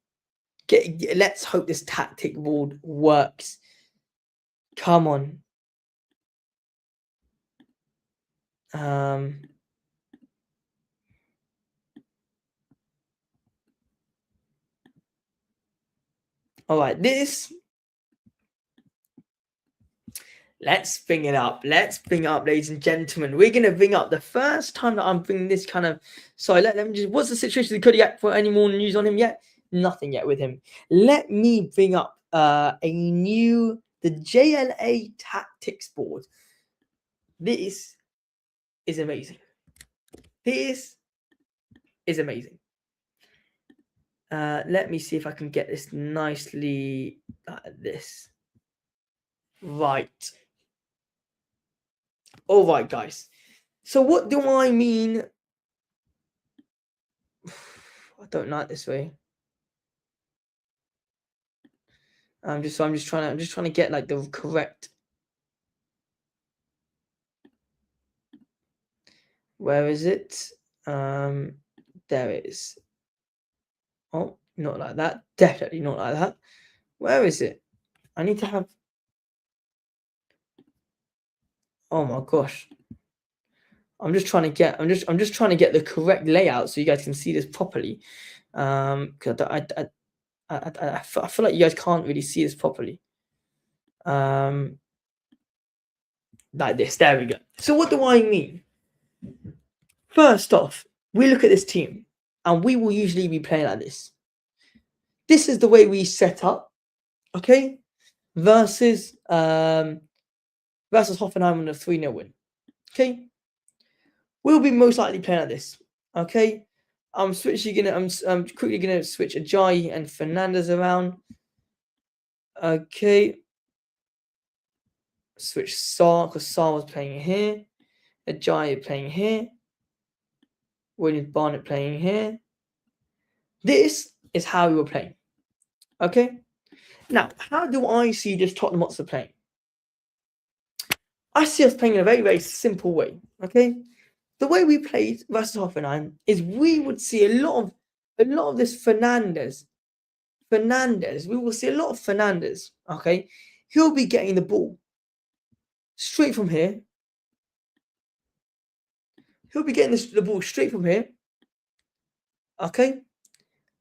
Let's hope this tactic board works. Come on. All right, let's bring it up. Let's bring it up, ladies and gentlemen. We're going to bring up the first time that I'm bringing this kind of... Sorry, let me just... What's the situation with Kodiak? For any more news on him yet? Nothing yet with him. Let me bring up the JLA tactics board. This is amazing. This is amazing. Let me see if I can get this nicely like this. Right. All right, guys. So what do I mean? I don't like this way. I'm just trying to get like the correct. Where is it? There it is. Oh, not like that. Definitely not like that. Where is it? I need to have. Oh my gosh. I'm just trying to get the correct layout so you guys can see this properly. Because I feel like you guys can't really see this properly. Like this. There we go. So what do I mean? First off, we look at this team, and we will usually be playing like this. This is the way we set up, okay? Versus Hoffenheim on a 3-0 win, okay? We'll be most likely playing like this, okay? I'm quickly gonna switch Ajayi and Fernandez around, okay? Switch Sarr because Sarr was playing here, Ajayi playing here, Williams Barnett playing here. This is how we were playing, okay? Now, how do I see this Tottenham Hotspur playing? I see us playing in a very, very simple way, okay? The way we played versus Hoffenheim is we would see a lot of this Fernandez. We will see a lot of Fernandez, okay? He'll be getting the ball straight from here. He'll be getting the ball straight from here, okay?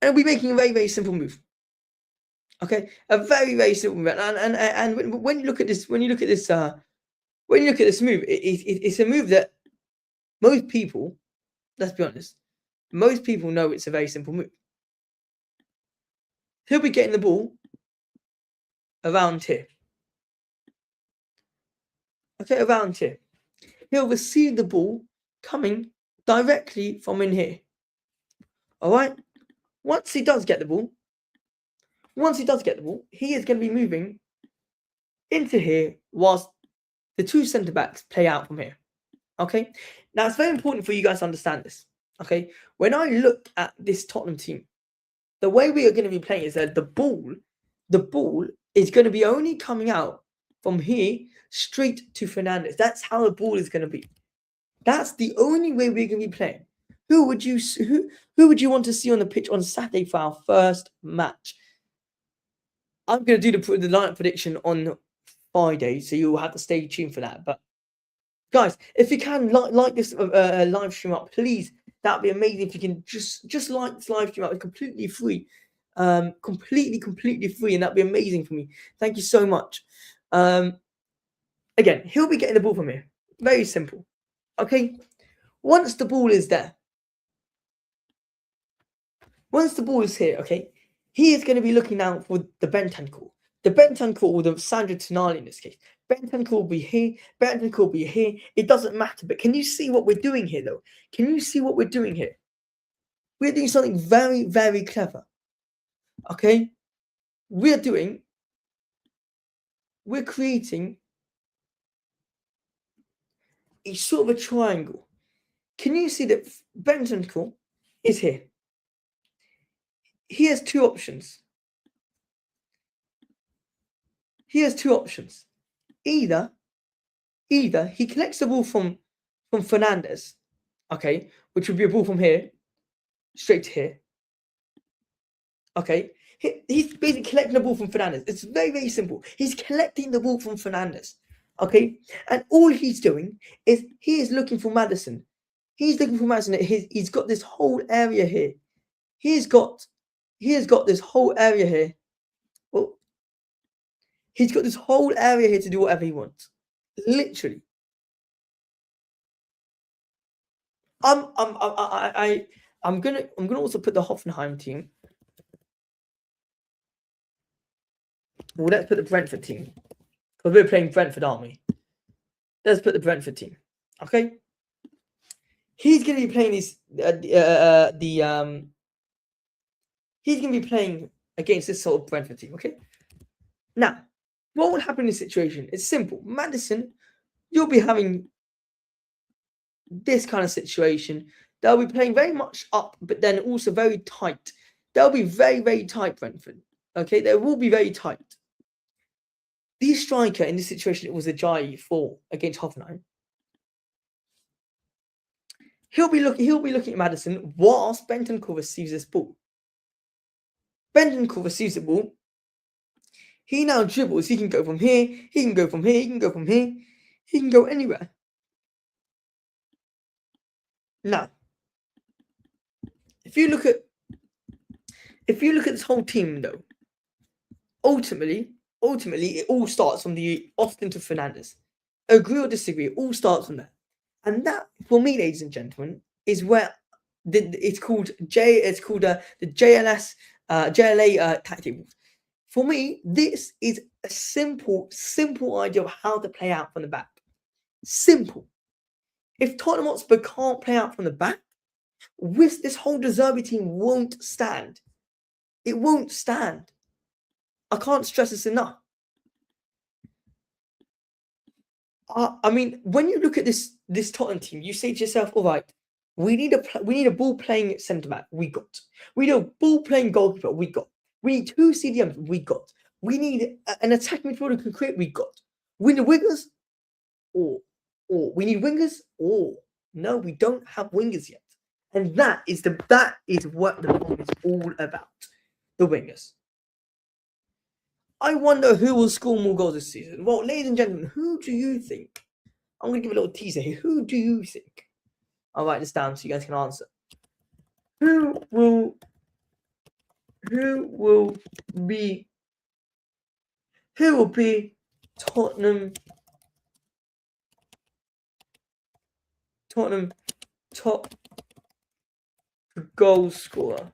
And we'll be making a very, very simple move. Okay, a very, very simple move. And when you look at this, move, it's a move that most people, let's be honest, most people know it's a very simple move. He'll be getting the ball around here. Okay, around here. He'll receive the ball coming directly from in here. All right. Once he does get the ball, he is going to be moving into here whilst the two centre backs play out from here. Okay. Now it's very important for you guys to understand this. Okay. When I look at this Tottenham team, the way we are going to be playing is that the ball is going to be only coming out from here straight to Fernandez. That's how the ball is going to be. That's the only way we're going to be playing. Who would you want to see on the pitch on Saturday for our first match? I'm going to do the lineup prediction on Friday, so you'll have to stay tuned for that. But guys, if you can like this live stream up, please, that'd be amazing. If you can just like this live stream up, it's completely free, completely free, and that'd be amazing for me. Thank you so much. Again, he'll be getting the ball from here. Very simple. Okay? Once the ball is there, once the ball is here, okay, he is going to be looking out for the Bentancur. The Bentancur or the Sandro Tonali in this case. Bentancur will be here. Bentancur will be here. It doesn't matter. But can you see what we're doing here, though? Can you see what we're doing here? We're doing something very, very clever. Okay? We're creating a sort of a triangle. Can you see that Bentancur is here? He has two options. Either he collects the ball from Fernandes, okay, which would be a ball from here, straight to here. Okay, he's basically collecting the ball from Fernandes. It's very, very simple. He's collecting the ball from Fernandes, okay, and all he's doing is he is looking for Maddison. He's looking for Maddison. He's got this whole area here. He has got this whole area here. Well, he's got this whole area here to do whatever he wants. Literally. I'm gonna also put the Hoffenheim team. Well, let's put the Brentford team. Because we're playing Brentford, aren't we? Let's put the Brentford team. Okay? He's gonna be playing he's gonna be playing against this sort of Brentford team, okay? Now, what will happen in this situation? It's simple. Maddison, you'll be having this kind of situation. They'll be playing very much up, but then also very tight. They'll be very, very tight, Brentford. Okay, they will be very tight. The striker in this situation, it was Ajayi for against Hoffenheim. He'll be looking at Maddison whilst Bentancur receives this ball. Bentancur receives the ball. He now dribbles. He can go from here. He can go from here. He can go from here. He can go anywhere. Now, if you look at this whole team, though, ultimately, it all starts from the Austin to Fernandes. Agree or disagree, it all starts from there. And that, for me, ladies and gentlemen, is where it's called the JLA tactic. For me, this is a simple idea of how to play out from the back. Simple. If Tottenham Hotspur can't play out from the back, this whole De Zerbi team won't stand. It won't stand. I can't stress this enough. I mean, when you look at this Tottenham team, you say to yourself, all right, we need a ball playing centre back. We got. We need a ball playing goalkeeper. We got. We need two CDMs. We got. We need an attacking midfielder who can create. We got. We need wingers. Or we need wingers. Or no, we don't have wingers yet. And that is what the problem is all about. The wingers. I wonder who will score more goals this season. Well, ladies and gentlemen, who do you think? I'm going to give a little teaser here. Who do you think? I'll write this down so you guys can answer. Who will be Tottenham top goal scorer?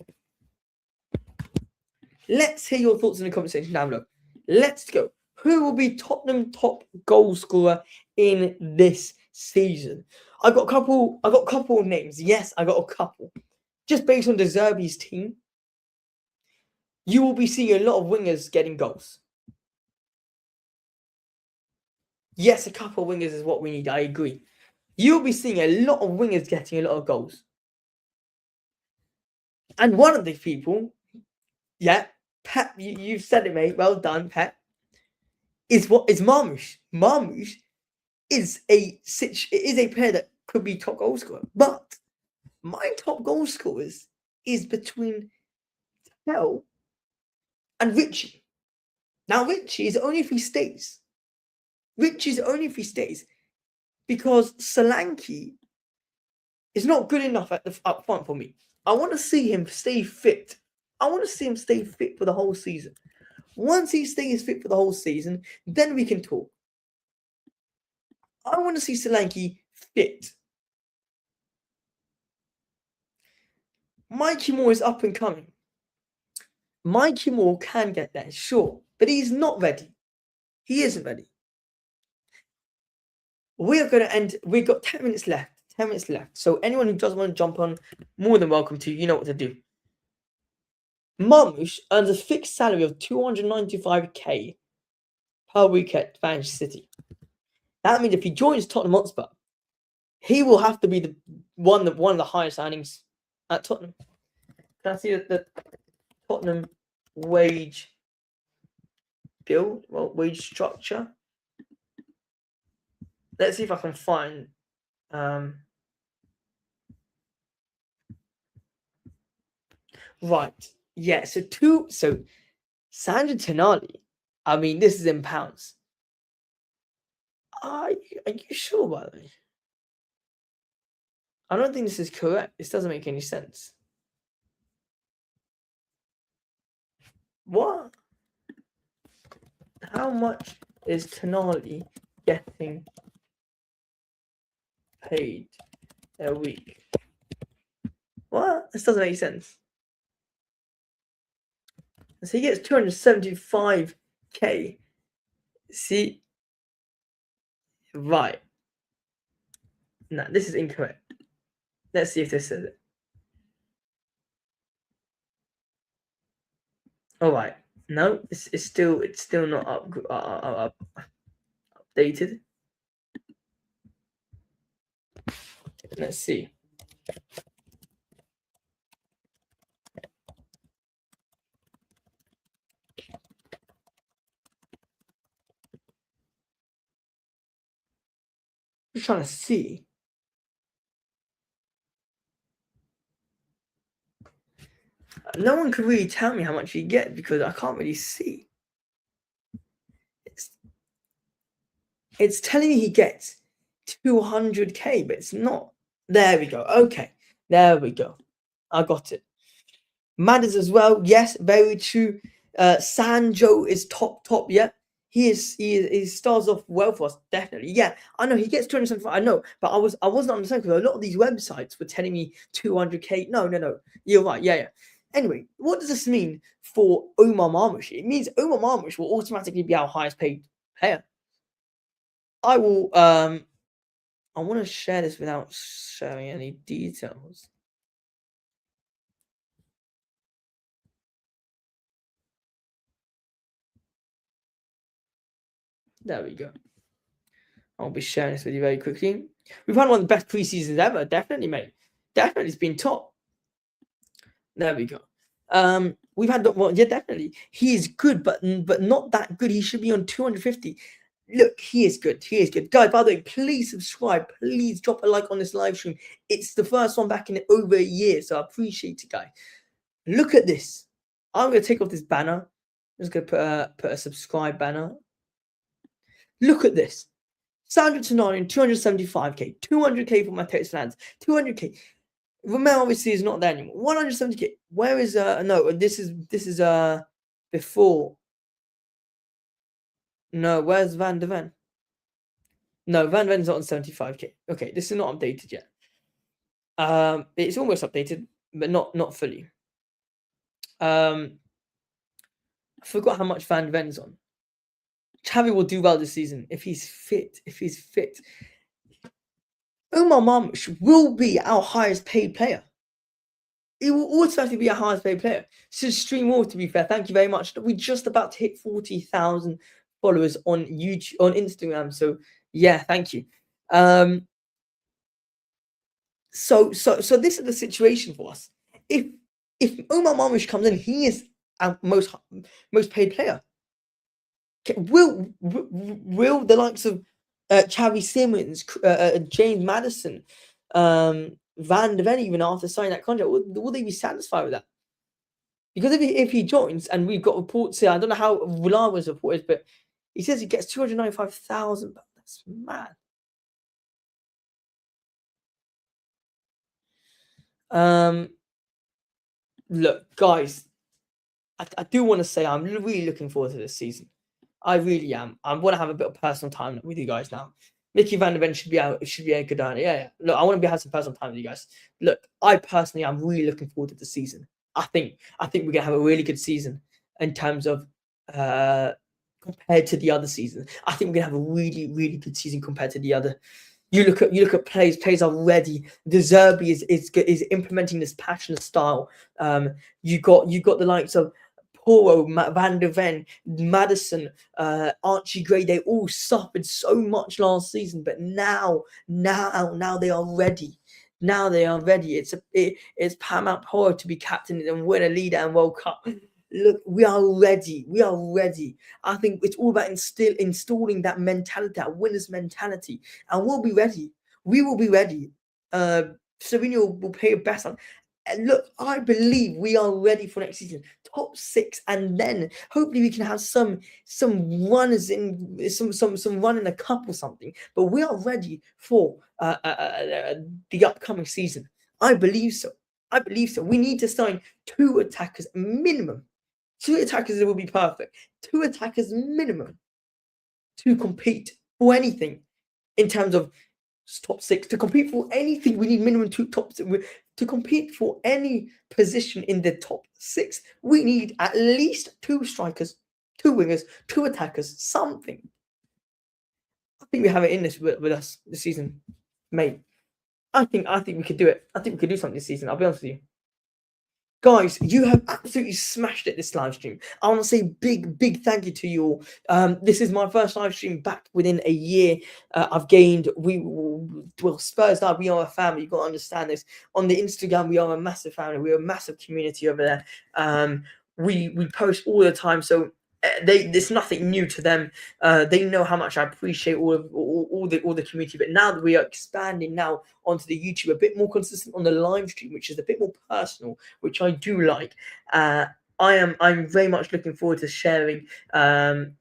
Let's hear your thoughts in the comment section down below. Let's go. Who will be Tottenham top goal scorer in this season? I got a couple of names. Yes, I got a couple. Just based on De Zerbi's team, you will be seeing a lot of wingers getting goals. Yes, a couple of wingers is what we need. I agree. You'll be seeing a lot of wingers getting a lot of goals. And one of these people, yeah, Pep, you've said it, mate. Well done, Pep. Is Marmoush. Marmoush is a player that could be top goal scorer. But my top goal scorers is between Tell and Richie. Now, Richie is only if he stays. Because Solanke is not good enough up front for me. I want to see him stay fit. I want to see him stay fit for the whole season. Once he stays fit for the whole season, then we can talk. I want to see Solanke fit. Mikey Moore is up and coming. Mikey Moore can get there, sure, but he's not ready. He isn't ready. We are going to end. We've got 10 minutes left. 10 minutes left. So anyone who doesn't want to jump on, more than welcome to. You know what to do. Marmoush earns a fixed salary of 295k per week at Manchester City. That means if he joins Tottenham Hotspur, he will have to be one of the highest earnings at Tottenham. Can I see the Tottenham wage bill? Well, wage structure. Let's see if I can find. Right. Yeah. So Sandro Tonali. I mean, this is in pounds. Are you sure, by the way? I don't think this is correct. This doesn't make any sense. What? How much is Tonali getting paid a week? What? This doesn't make sense. So he gets 275k. See? Right. No, this is incorrect. Let's see if this says it. All right. No, it's still not updated. Let's see. I'm trying to see. No one could really tell me how much he gets because I can't really see. It's telling me he gets 200k, but it's not. There we go. Okay. There we go. I got it. Matters as well. Yes, very true. Sancho is top. Yeah. He starts off well for us, definitely. Yeah, I know he gets 275. I know, but I wasn't understanding because a lot of these websites were telling me 200k. No. You're right. Yeah. Anyway, what does this mean for Omar Marmoush? It means Omar Marmoush will automatically be our highest paid player. I will I want to share this without sharing any details. There we go. I'll be sharing this with you very quickly. We've had one of the best preseasons ever, definitely, mate. Definitely, it's been top. There we go. We've had definitely. He is good, but not that good. He should be on 250. Look, he is good. Guys, by the way, please subscribe. Please drop a like on this live stream. It's the first one back in over a year, so I appreciate it, guys. Look at this. I'm going to take off this banner. I'm just going to put a subscribe banner. Look at this. Sandro Tonali, 275k. 200k for my Texas fans. 200k. Romero obviously is not there anymore. 170k. Where is no? This is before. No, where's Van de Ven? No, Van de Ven's not on 75k. Okay, this is not updated yet. It's almost updated, but not fully. I forgot how much Van de Ven's on. Xavi will do well this season if he's fit. Omar Marmoush will be our highest paid player. He will automatically be our highest paid player. So stream more, to be fair. Thank you very much. We're just about to hit 40,000 followers on YouTube, on Instagram. So yeah, thank you. So this is the situation for us. If Omar Marmoush comes in, he is our most paid player. Will the likes of Xavi Simons, James Maddison, Van de Ven, even after signing that contract, will they be satisfied with that? Because if he joins, and we've got reports here, I don't know how reliable his report is, but he says he gets 295,000. That's mad. Look, guys, I do want to say I'm really looking forward to this season. I really am. I want to have a bit of personal time with you guys now. Mickey Van der Ven should be out. It should be a good idea. Yeah. Look, I want to have some personal time with you guys. Look, I personally, I'm really looking forward to the season. I think we're gonna have a really good season in terms of compared to the other season. I think we're gonna have a really, really good season compared to the other. You look at players are ready. De Zerbi is implementing this passionate style. You got the likes of Poro, Van der Ven, Madison, Archie Gray. They all suffered so much last season, but now they are ready. Now they are ready. It's paramount power to be captain and win a leader and World Cup. Look, we are ready. We are ready. I think it's all about installing that mentality, that winner's mentality, and we'll be ready. We will be ready. Savinho will play a best on. And look, I believe we are ready for next season, top 6, and then hopefully we can have some runners in some run in a cup or something. But we are ready for the upcoming season. I believe so. I believe so. We need to sign 2 attackers minimum. 2 attackers will be perfect. 2 attackers minimum to compete for anything in terms of top 6. To compete for anything, we need minimum 2 top 6. To compete for any position in the top 6, we need at least 2 strikers, 2 wingers, 2 attackers, something. I think we have it in this with us this season, mate. I think we could do it. I think we could do something this season. I'll be honest with you. Guys, you have absolutely smashed it this live stream. I want to say big thank you to you all. This is my first live stream back within a year. I've gained, Spurs now, we are a family. You've got to understand this. On the Instagram, we are a massive family. We're a massive community over there. We post all the time, so there's nothing new to them. They know how much I appreciate all the community. But now that we are expanding now onto the YouTube, a bit more consistent on the live stream, which is a bit more personal, which I do like. I'm very much looking forward to sharing some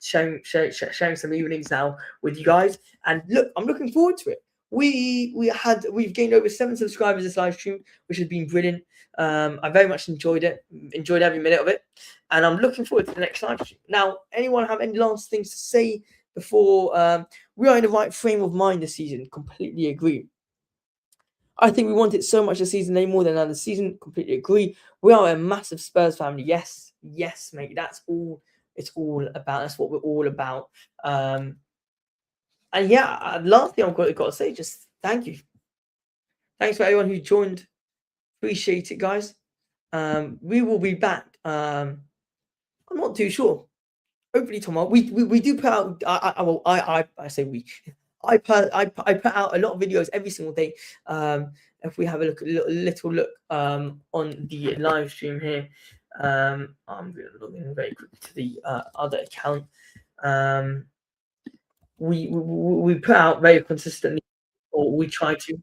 evenings now with you guys. And look, I'm looking forward to it. We've gained over 7 subscribers this live stream, which has been brilliant. I very much enjoyed every minute of it, and I'm looking forward to the next live stream. Now, anyone have any last things to say before we are in the right frame of mind this season? Completely agree. I think we wanted so much this season, more than another season. Completely agree. We are a massive Spurs family. Yes, mate. That's all it's all about. That's what we're all about. And yeah, last thing I've got to say, just thank you. Thanks for everyone who joined. Appreciate it, guys. We will be back. I'm not too sure. Hopefully tomorrow. We do put out. I say we. I put out a lot of videos every single day. If we have a little look on the live stream here, I'm going to log in very quickly to the other account. We put out very consistently, or we try to.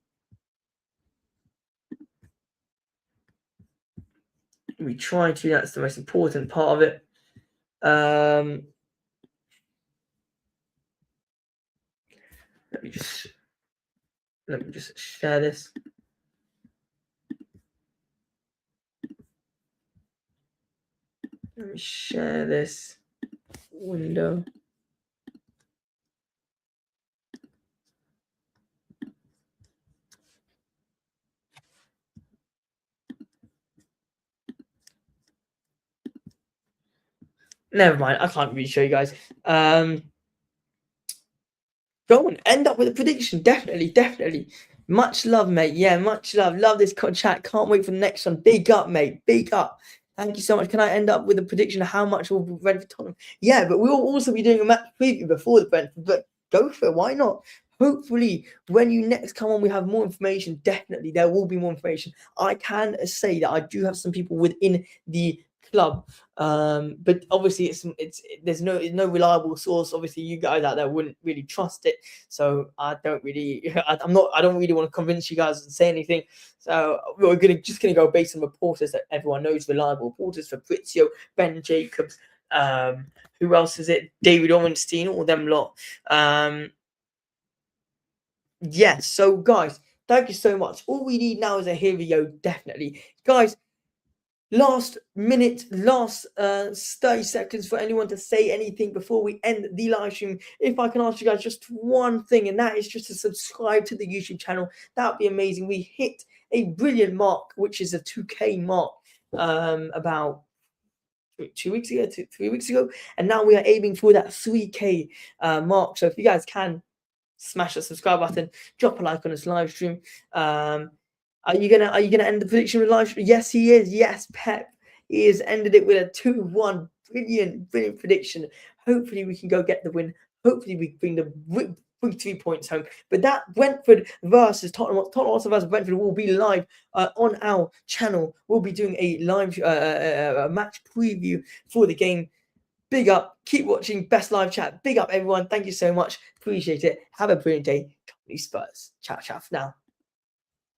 We try to. That's the most important part of it. Let me just share this. Let me share this window. Never mind. I can't really show you guys. Go on. End up with a prediction. Definitely. Much love, mate. Yeah, much love. Love this chat. Can't wait for the next one. Big up, mate. Big up. Thank you so much. Can I end up with a prediction of how much will be ready for Tottenham? Yeah, but we'll also be doing a match preview before the Brentford. But go for it. Why not? Hopefully, when you next come on, we have more information. Definitely, there will be more information. I can say that I do have some people within the club, but obviously there's no reliable source. Obviously, you guys out there wouldn't really trust it, so I don't really want to convince you guys and say anything. So we're just gonna go based on reporters that everyone knows, reliable reporters. Fabrizio, Ben Jacobs, who else is it? David Orenstein, all them lot. Yes, so guys, thank you so much. All we need now is a here we go. Definitely, guys. last minute, last 30 seconds for anyone to say anything before we end the live stream. If I can ask you guys just one thing, and that is just to subscribe to the YouTube channel. That would be amazing. We hit a brilliant mark, which is a 2K mark, about 3 weeks ago, and now we are aiming for that 3K mark. So if you guys can smash the subscribe button, drop a like on this live stream. Are you gonna end the prediction with live stream? Yes, he is. Yes, Pep. He has ended it with a 2-1. Brilliant prediction. Hopefully we can go get the win. Hopefully we bring 3 points home. But that Brentford versus Tottenham versus Brentford will be live on our channel. We'll be doing a live match preview for the game. Big up. Keep watching. Best live chat. Big up, everyone. Thank you so much. Appreciate it. Have a brilliant day. Company Spurs. Ciao, ciao for now.